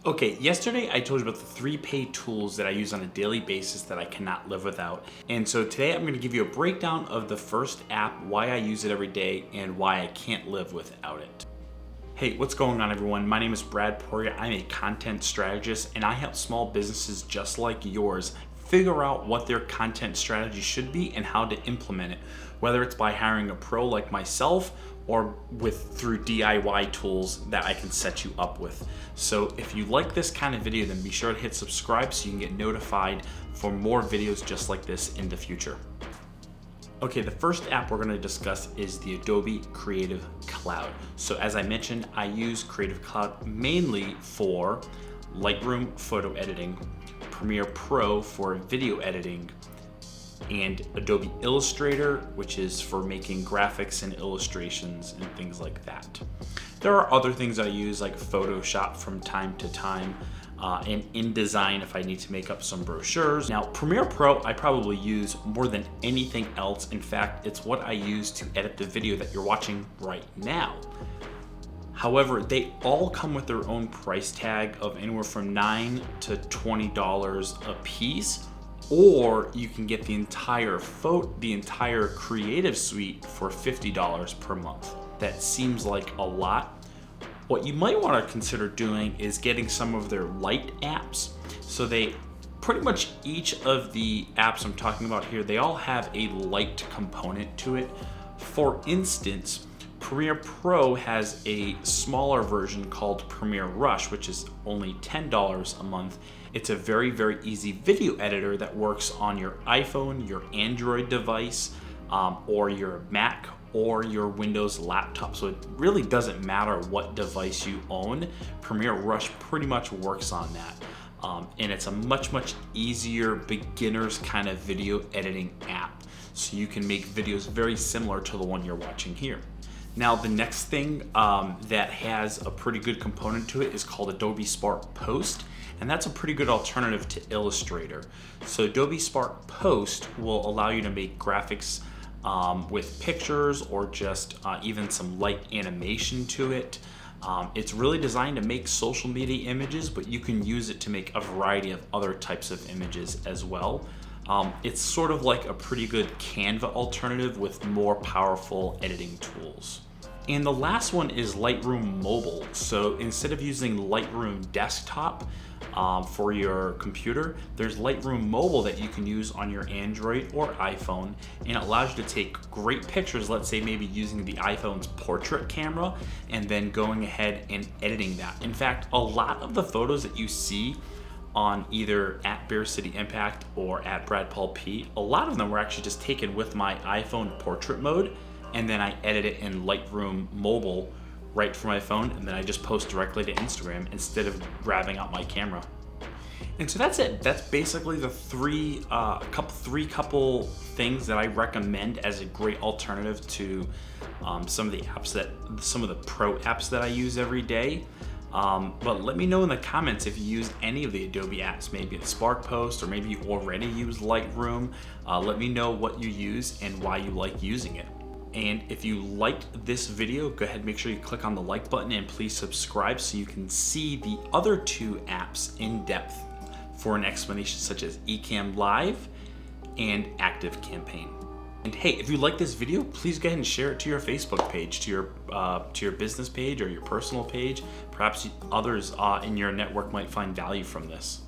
Okay, yesterday I told you about the 3 paid tools that I use on a daily basis that I cannot live without. And so today I'm going to give you a breakdown of the first app, why I use it every day, and why I can't live without it. Hey, what's going on everyone? My name is Brad Poria. I'm a content strategist and I help small businesses just like yours figure out what their content strategy should be and how to implement it, whether it's by hiring a pro like myself or through DIY tools that I can set you up with. So if you like this kind of video, then be sure to hit subscribe so you can get notified for more videos just like this in the future. Okay, the first app we're going to discuss is the Adobe Creative Cloud. So as I mentioned, I use Creative Cloud mainly for Lightroom photo editing, Premiere Pro for video editing, and Adobe Illustrator, which is for making graphics and illustrations and things like that. There are other things I use like Photoshop from time to time, and InDesign if I need to make up some brochures. Now, Premiere Pro I probably use more than anything else. In fact, it's what I use to edit the video that you're watching right now. However, they all come with their own price tag of anywhere from $9 to $20 a piece, or you can get the entire creative suite for $50 per month. That seems like a lot. What you might want to consider doing is getting some of their light apps. So they pretty much, each of the apps I'm talking about here, they all have a light component to it. For instance, Premiere Pro has a smaller version called Premiere Rush, which is only $10 a month. It's a very, very easy video editor that works on your iPhone, your Android device, or your Mac or your Windows laptop. So it really doesn't matter what device you own. Premiere Rush pretty much works on that. And it's a much, much easier beginner's kind of video editing app. So you can make videos very similar to the one you're watching here. Now, the next thing that has a pretty good component to it is called Adobe Spark Post, and that's a pretty good alternative to Illustrator. So Adobe Spark Post will allow you to make graphics with pictures or just even some light animation to it. It's really designed to make social media images, but you can use it to make a variety of other types of images as well. It's sort of like a pretty good Canva alternative with more powerful editing tools. And the last one is Lightroom Mobile. So instead of using Lightroom Desktop for your computer, there's Lightroom Mobile that you can use on your Android or iPhone, and it allows you to take great pictures, let's say maybe using the iPhone's portrait camera, and then going ahead and editing that. In fact, a lot of the photos that you see on either at Bear City Impact or at Brad Paul P, a lot of them were actually just taken with my iPhone portrait mode, and then I edit it in Lightroom Mobile right from my phone, and then I just post directly to Instagram instead of grabbing out my camera. And so that's it. That's basically the three couple things that I recommend as a great alternative to some of the pro apps that I use every day. But let me know in the comments if you use any of the Adobe apps, maybe it's Spark Post, or maybe you already use Lightroom. Let me know what you use and why you like using it. And if you liked this video, go ahead and make sure you click on the like button and please subscribe so you can see the other 2 apps in depth for an explanation such as Ecamm Live and Active Campaign. And hey, if you like this video, please go ahead and share it to your Facebook page, to your business page or your personal page. Perhaps others in your network might find value from this.